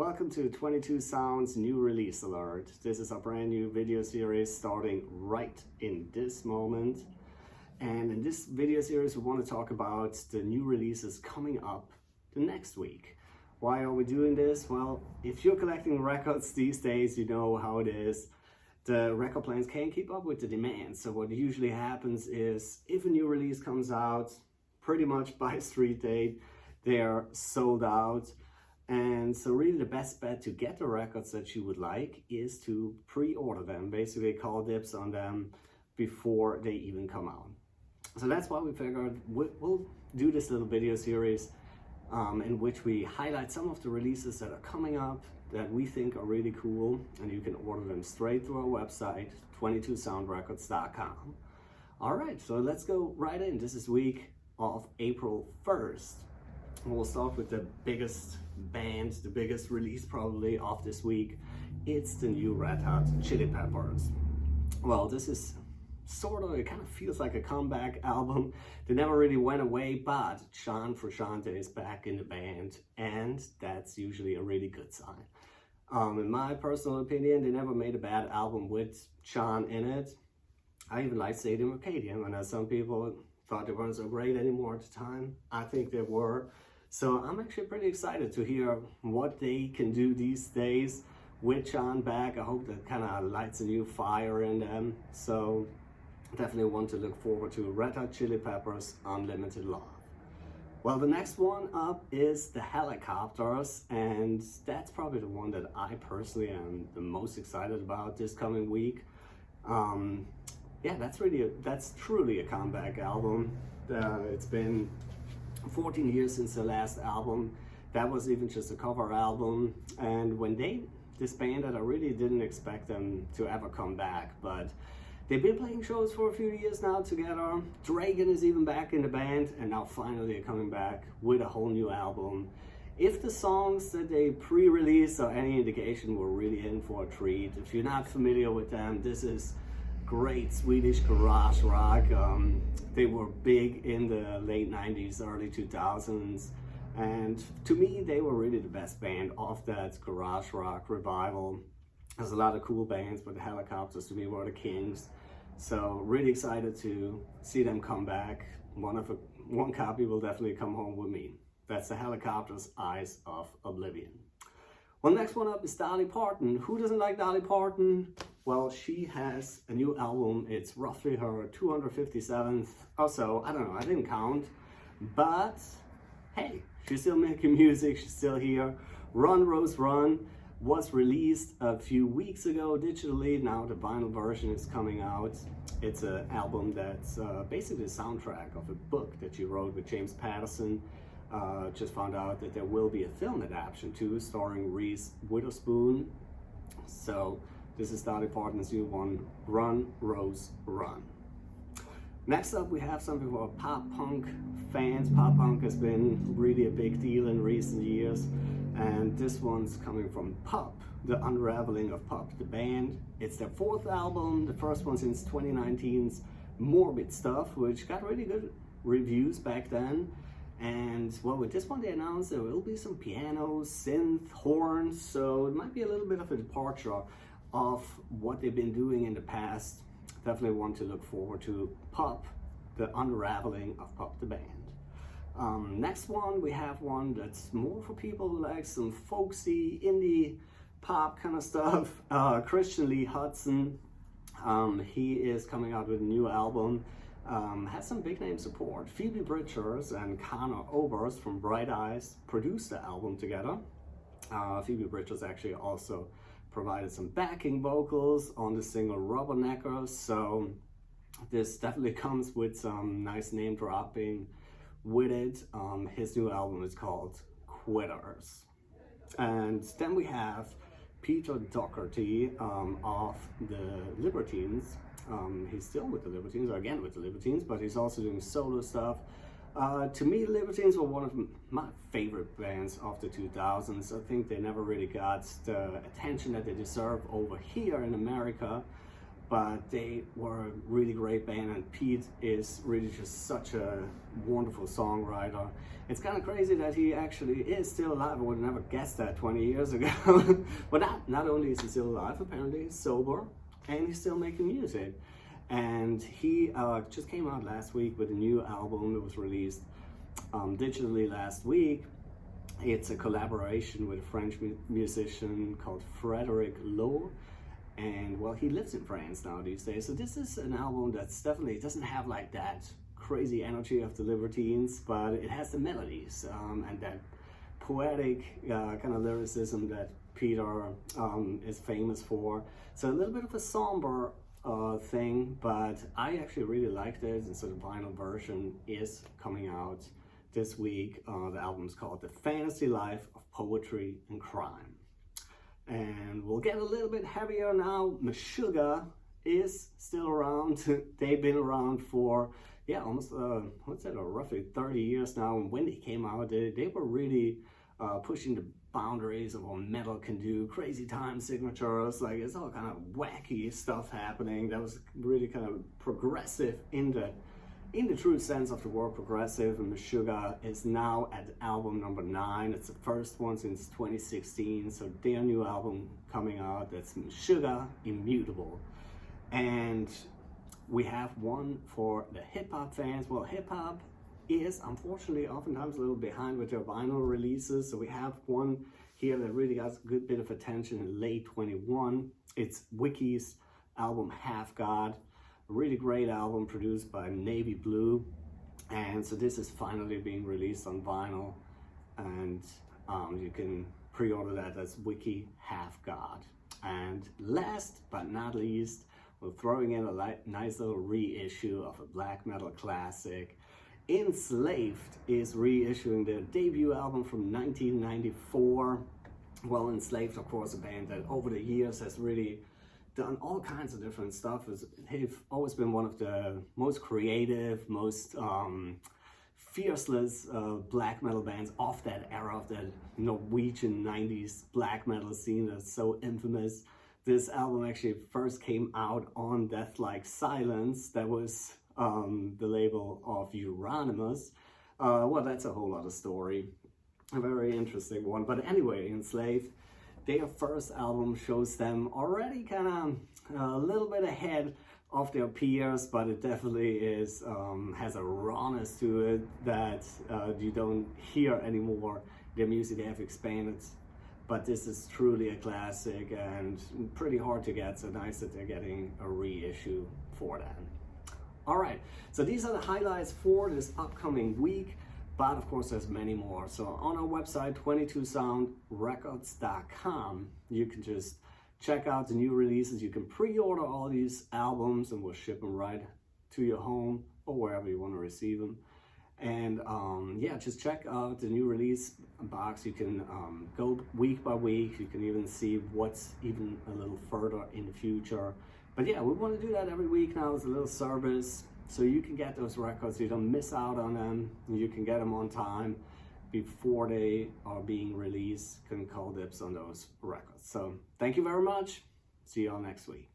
Welcome to 22 Sounds New Release Alert. This is a brand new video series starting right in this moment. And in this video series, we want to talk about the new releases coming up the next week. Why are we doing this? Well, if you're collecting records these days, you know how it is. The record plants can't keep up with the demand. So what usually happens is if a new release comes out, pretty much by street date, they're sold out. And so really the best bet to get the records that you would like is to pre-order them, basically call dibs on them before they even come out. So that's why we figured we'll do this little video series in which we highlight some of the releases that are coming up that we think are really cool, and you can order them straight through our website, 22soundrecords.com. All right, so let's go right in. This is week of April 1st. We'll start with the biggest band, the biggest release probably of this week. It's the new Red Hot Chili Peppers. Well, this is it kind of feels like a comeback album. They never really went away, but John Frusciante is back in the band, and that's usually a really good sign. In my personal opinion, they never made a bad album with John in it. I even like Stadium Arcadian, and some people thought they weren't so great anymore at the time. I think they were. So I'm actually pretty excited to hear what they can do these days with John back. I hope that kind of lights a new fire in them. So definitely want to look forward to Red Hot Chili Peppers Unlimited Love. Well, the next one up is the Helicopters, and that's probably the one that I personally am the most excited about this coming week. Yeah, that's truly a comeback album. It's been 14 years since the last album. That was even just a cover album, and when they disbanded, I really didn't expect them to ever come back, but they've been playing shows for a few years now together. Dragon is even back in the band, and now finally they're coming back with a whole new album. If the songs that they pre-released are any indication, we're really in for a treat. If you're not familiar with them, this is great Swedish garage rock. They were big in the late 90s, early 2000s, and to me they were really the best band of that garage rock revival. There's a lot of cool bands, but the Helicopters to me were the kings. So really excited to see them come back. One copy will definitely come home with me. That's the Helicopters' Eyes of Oblivion. Well, next one up is Dolly Parton. Who doesn't like Dolly Parton? Well, she has a new album. It's roughly her 257th or so. I don't know, I didn't count. But hey, she's still making music. She's still here. Run, Rose, Run was released a few weeks ago digitally. Now the vinyl version is coming out. It's an album that's basically the soundtrack of a book that she wrote with James Patterson. Just found out that there will be a film adaptation too, starring Reese Witherspoon. So this is Dolly Parton's new one, Run, Rose, Run. Next up, we have something for pop punk fans. Pop punk has been really a big deal in recent years, and this one's coming from Pup, the Unraveling of Pup, the band. It's their fourth album, the first one since 2019's Morbid Stuff, which got really good reviews back then. And well, with this one they announced there will be some piano, synth, horns, so it might be a little bit of a departure of what they've been doing in the past. Definitely want to look forward to Pup, the Unraveling of Pup, the band. Next one, we have one that's more for people who like some folksy, indie pop kind of stuff. Christian Lee Hudson, he is coming out with a new album. Has some big name support. Phoebe Bridgers and Connor Oberst from Bright Eyes produced the album together. Phoebe Bridgers actually also provided some backing vocals on the single Rubbernecker, so this definitely comes with some nice name dropping with it. His new album is called Quitters. And then we have Peter Doherty of the Libertines. He's still with the Libertines, or again with the Libertines, but he's also doing solo stuff. To me, the Libertines were one of my favorite bands of the 2000s. I think they never really got the attention that they deserve over here in America. but they were a really great band, and Pete is really just such a wonderful songwriter. It's kind of crazy that he actually is still alive. I would have never guessed that 20 years ago. But not only is he still alive, apparently he's sober, and he's still making music. And he just came out last week with a new album that was released digitally last week. It's a collaboration with a French musician called Frédéric Lowe. And well, he lives in France now these days. So this is an album that's definitely, it doesn't have like that crazy energy of the Libertines, but it has the melodies and that poetic kind of lyricism that Peter is famous for. So a little bit of a somber thing, but I actually really liked it. And so the vinyl version is coming out this week. The album's called The Fantasy Life of Poetry and Crime. And we'll get a little bit heavier now. Meshuggah is still around. They've been around for, yeah, almost, roughly 30 years now. And when they came out, they were really pushing the boundaries of what metal can do. Crazy time signatures, like it's all kind of wacky stuff happening. That was really kind of progressive in the true sense of the word progressive. And Meshuggah is now at album number 9. It's the first one since 2016. So their new album coming out, that's Meshuggah Immutable. And we have one for the hip-hop fans. Well, hip-hop is unfortunately oftentimes a little behind with their vinyl releases. So we have one here that really got a good bit of attention in late 21. It's Wiki's album Half God. A really great album produced by Navy Blue. And so this is finally being released on vinyl. And you can pre-order that as Wiki Half God. And last but not least, we're throwing in a nice little reissue of a black metal classic. Enslaved is reissuing their debut album from 1994. Well, Enslaved, of course, a band that over the years has really done all kinds of different stuff. They've always been one of the most creative, most fearless black metal bands of that era, of that Norwegian 90s black metal scene that's so infamous. This album actually first came out on Death Like Silence. That was the label of Euronymous. Well, that's a whole other story. A very interesting one. But anyway, Enslaved, their first album shows them already kind of a little bit ahead of their peers, but it definitely is has a rawness to it that you don't hear anymore. Their music, they have expanded, but this is truly a classic and pretty hard to get, so nice that they're getting a reissue for that. All right, so these are the highlights for this upcoming week, but of course there's many more. So on our website, 22soundrecords.com, you can just check out the new releases. You can pre-order all these albums and we'll ship them right to your home or wherever you want to receive them. And yeah, just check out the new release box. You can go week by week. You can even see what's even a little further in the future. But yeah, we want to do that every week now as a little service, so you can get those records, you don't miss out on them, you can get them on time before they are being released. You can call dibs on those records. So thank you very much. See you all next week.